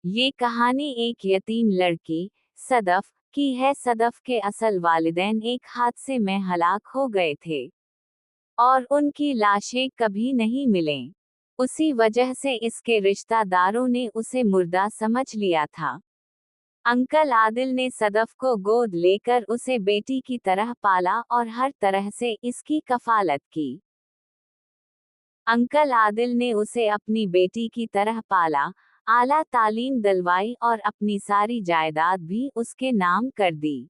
ये कहानी एक यतीम लड़की सदफ की है। सदफ के असल वालिदैन एक हादसे में हलाक हो गए थे और उनकी लाशें कभी नहीं मिलें। उसी वजह से इसके रिश्तेदारों ने उसे मुर्दा समझ लिया था। अंकल आदिल ने सदफ को गोद लेकर उसे बेटी की तरह पाला और हर तरह से इसकी कफालत की। अंकल आदिल ने उसे अपनी बेटी की तरह पाला, आला तालीम दिलवाई और अपनी सारी जायदाद भी उसके नाम कर दी।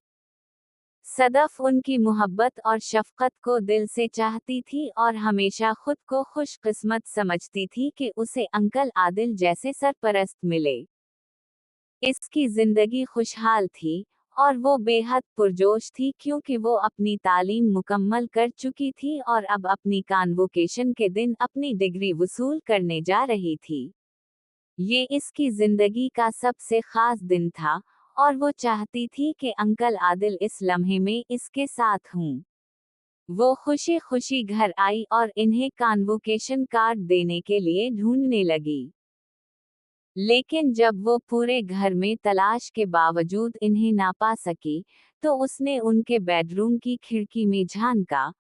सदफ उनकी मोहब्बत और शफकत को दिल से चाहती थी और हमेशा खुद को खुशकिस्मत समझती थी कि उसे अंकल आदिल जैसे सरपरस्त मिले। इसकी जिंदगी खुशहाल थी और वो बेहद पुरजोश थी क्योंकि वो अपनी तालीम मुकम्मल कर चुकी थी और अब अपनी कॉन्वोकेशन के दिन अपनी डिग्री वसूल करने जा रही थी। ये इसकी जिंदगी का सबसे खास दिन था और वो चाहती थी कि अंकल आदिल इस लम्हे में इसके साथ हों। वो खुशी खुशी घर आई और इन्हें कॉन्वोकेशन कार्ड देने के लिए ढूंढने लगी। लेकिन जब वो पूरे घर में तलाश के बावजूद इन्हें ना पा सकी, तो उसने उनके बेडरूम की खिड़की में झांका,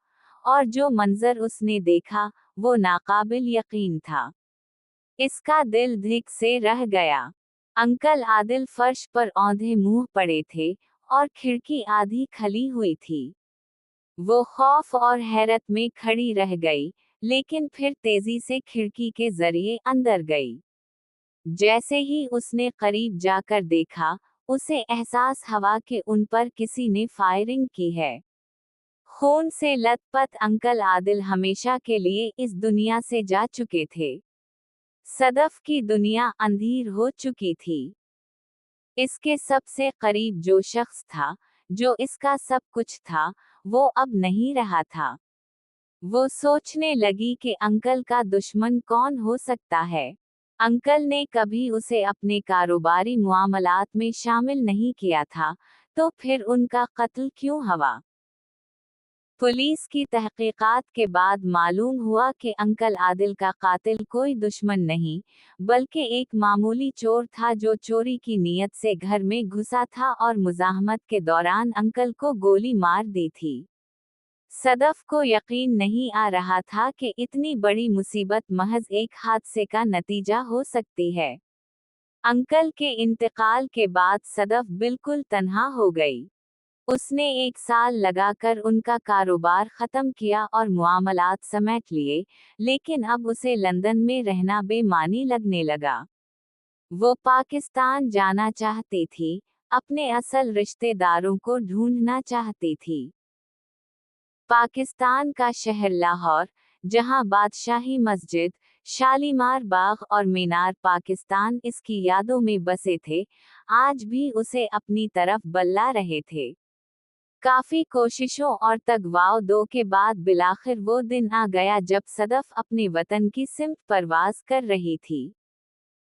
और जो मंजर उसने देखा वो नाकाबिल यकीन था। इसका दिल धिक से रह गया। अंकल आदिल फर्श पर औंधे मुंह पड़े थे और खिड़की आधी खली हुई थी। वो खौफ और हैरत में खड़ी रह गई, लेकिन फिर तेजी से खिड़की के जरिए अंदर गई। जैसे ही उसने करीब जाकर देखा, उसे एहसास हुआ कि उन पर किसी ने फायरिंग की है। खून से लथपथ अंकल आदिल हमेशा के लिए इस दुनिया से जा चुके थे। सदफ की दुनिया अंधेर हो चुकी थी। इसके सबसे करीब जो शख्स था, जो इसका सब कुछ था, वो अब नहीं रहा था। वो सोचने लगी कि अंकल का दुश्मन कौन हो सकता है। अंकल ने कभी उसे अपने कारोबारी मुआमलात में शामिल नहीं किया था, तो फिर उनका कत्ल क्यों हुआ? पुलिस की तहकीकात के बाद मालूम हुआ कि अंकल आदिल का कातिल कोई दुश्मन नहीं, बल्कि एक मामूली चोर था जो चोरी की नीयत से घर में घुसा था और मुज़ाहमत के दौरान अंकल को गोली मार दी थी। सदफ को यकीन नहीं आ रहा था कि इतनी बड़ी मुसीबत महज एक हादसे का नतीजा हो सकती है। अंकल के इंतकाल के बाद सदफ बिल्कुल तन्हा हो गई। उसने 1 साल लगाकर उनका कारोबार खत्म किया और मुआमलात समेट लिए, लेकिन अब उसे लंदन में रहना बेमानी लगने लगा। वो पाकिस्तान जाना चाहती थी, अपने असल रिश्तेदारों को ढूंढना चाहती थी। पाकिस्तान का शहर लाहौर, जहां बादशाही मस्जिद, शालीमार बाग और मीनार पाकिस्तान इसकी यादों में बसे थे, आज भी उसे अपनी तरफ बल्ला रहे थे। काफी कोशिशों और तगवाव के बाद बिलाखिर वो दिन आ गया जब सदफ अपने वतन की सिमत परवाज कर रही थी।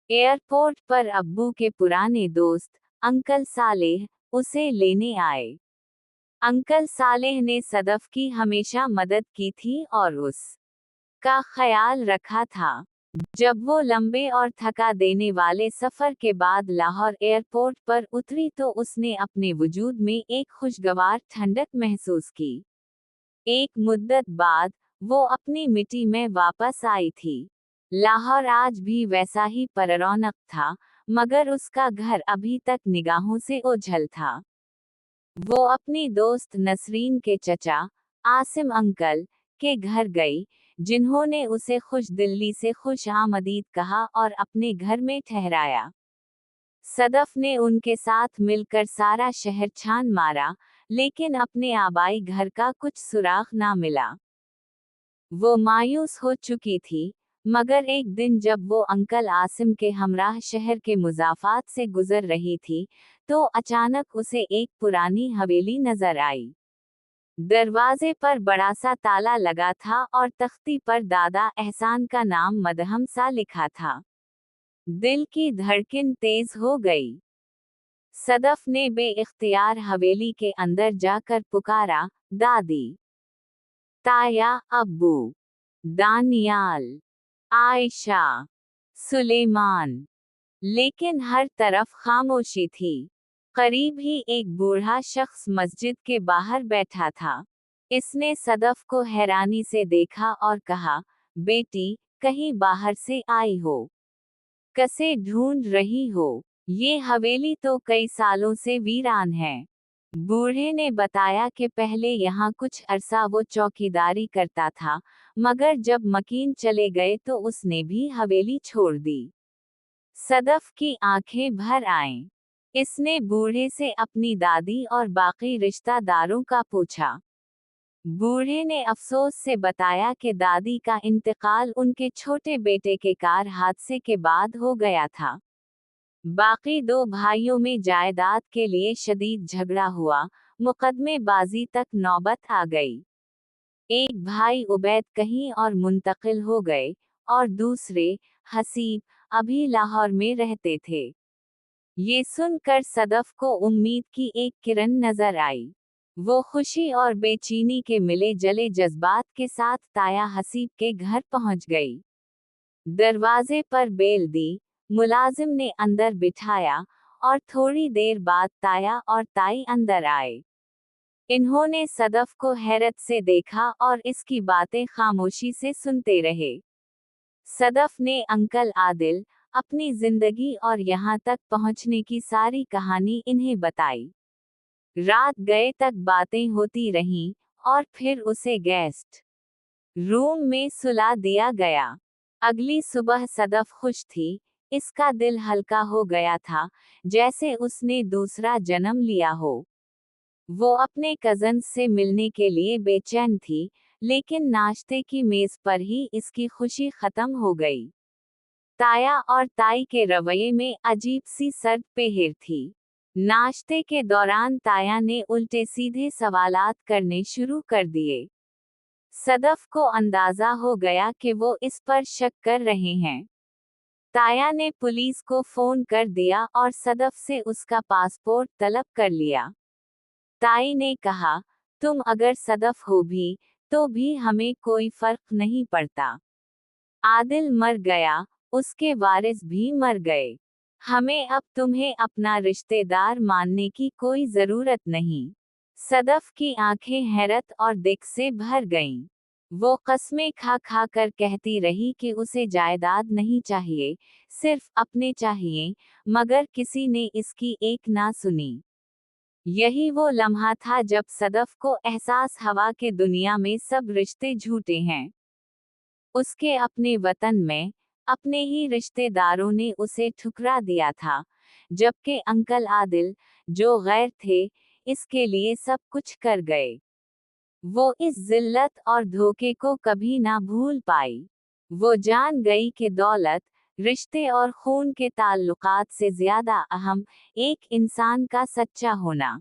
एयरपोर्ट पर अब्बू के पुराने दोस्त अंकल सालेह उसे लेने आए। अंकल सालेह ने सदफ की हमेशा मदद की थी और उसका ख्याल रखा था। जब वो लंबे और थका देने वाले सफर के बाद लाहौर एयरपोर्ट पर उतरी तो उसने अपने वजूद में एक खुशगवार ठंडक महसूस की। एक मुद्दत बाद वो अपनी मिट्टी में वापस आई थी। लाहौर आज भी वैसा ही पररौनक था, मगर उसका घर अभी तक निगाहों से ओझल था। वो अपनी दोस्त नसरीन के चचा आसिम अंकल के घर गई, जिन्होंने उसे खुश दिल्ली से खुश आमदीद कहा और अपने घर में ठहराया। सदफ ने उनके साथ मिलकर सारा शहर छान मारा, लेकिन अपने आबाई घर का कुछ सुराग ना मिला। वो मायूस हो चुकी थी, मगर एक दिन जब वो अंकल आसिम के हमराह शहर के मुज़ाफ़ात से गुजर रही थी, तो अचानक उसे एक पुरानी हवेली नजर आई। दरवाजे पर बड़ा सा ताला लगा था और तख्ती पर दादा एहसान का नाम मदहम सा लिखा था। दिल की धड़कन तेज हो गई। सदफ ने बेइख्तियार हवेली के अंदर जाकर पुकारा, दादी, ताया, अब्बू, दानियाल, आयशा, सुलेमान। लेकिन हर तरफ खामोशी थी। करीब ही एक बूढ़ा शख्स मस्जिद के बाहर बैठा था। इसने सदफ को हैरानी से देखा और कहा, बेटी, कहीं बाहर से आई हो? कसे ढूंढ रही हो? ये हवेली तो कई सालों से वीरान है। बूढ़े ने बताया कि पहले यहाँ कुछ अरसा वो चौकीदारी करता था, मगर जब मकीन चले गए तो उसने भी हवेली छोड़ दी। सदफ की आंखें भर आईं। इसने बूढ़े से अपनी दादी और बाकी रिश्तेदारों का पूछा। बूढ़े ने अफसोस से बताया कि दादी का इंतकाल उनके छोटे बेटे के कार हादसे के बाद हो गया था। बाकी दो भाइयों में जायदाद के लिए शदीद झगड़ा हुआ, मुकदमेबाजी तक नौबत आ गई। एक भाई उबैद कहीं और मुंतकिल हो गए, और दूसरे, हसीब, अभी लाहौर में रहते थे। ये सुनकर सदफ को उम्मीद की एक किरण नजर आई। वो खुशी और बेचैनी के मिले जले जज्बात के साथ ताया हसीब के घर पहुंच गई। दरवाजे पर बेल दी, मुलाजिम ने अंदर बिठाया, और थोड़ी देर बाद ताया और ताई अंदर आए। इन्होंने सदफ को हैरत से देखा और इसकी बातें खामोशी से सुनते रहे। सदफ ने अंकल आदिल, अपनी जिंदगी और यहाँ तक पहुँचने की सारी कहानी इन्हें बताई। रात गए तक बातें होती रहीं, और फिर उसे गेस्ट रूम में सुला दिया गया। अगली सुबह सदफ खुश थी। इसका दिल हल्का हो गया था, जैसे उसने दूसरा जन्म लिया हो। वो अपने कजन से मिलने के लिए बेचैन थी, लेकिन नाश्ते की मेज पर ही इसकी खुशी खत्म हो गई। ताया और ताई के रवैये में अजीब सी सर्द पेहर थी। नाश्ते के दौरान ताया ने उल्टे सीधे सवालात करने शुरू कर दिए। सदफ को अंदाजा हो गया कि वो इस पर शक कर रहे हैं। ताया ने पुलिस को फोन कर दिया और सदफ से उसका पासपोर्ट तलब कर लिया। ताई ने कहा, तुम अगर सदफ हो भी, तो भी हमें कोई फर्क नहीं पड़ता। आदिल मर गया, उसके वारिस भी मर गए। हमें अब तुम्हें अपना रिश्तेदार मानने की कोई जरूरत नहीं। सदफ की आंखें हैरत और दिक से भर गईं। वो कस्में खा खा कर कहती रही कि उसे जायदाद नहीं चाहिए, सिर्फ अपने चाहिए, मगर किसी ने इसकी एक ना सुनी। यही वो लम्हा था जब सदफ को एहसास हुआ कि दुनिया में सब रिश्ते झूठे हैं। उसके अपने वतन में अपने ही रिश्तेदारों ने उसे ठुकरा दिया था, जबकि अंकल आदिल, जो गैर थे, इसके लिए सब कुछ कर गए। वो इस जिल्लत और धोखे को कभी ना भूल पाई। वो जान गई कि दौलत, रिश्ते और खून के ताल्लुकात से ज्यादा अहम एक इंसान का सच्चा होना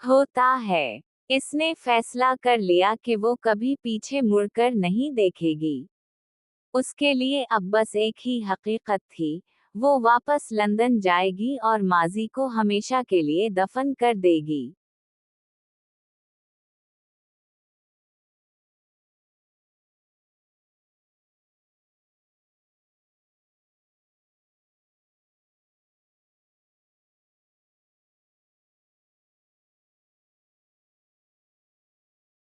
होता है। इसने फैसला कर लिया कि वो कभी पीछे मुड़कर नहीं देखेगी। उसके लिए अब बस एक ही हकीकत थी, वो वापस लंदन जाएगी और माजी को हमेशा के लिए दफन कर देगी।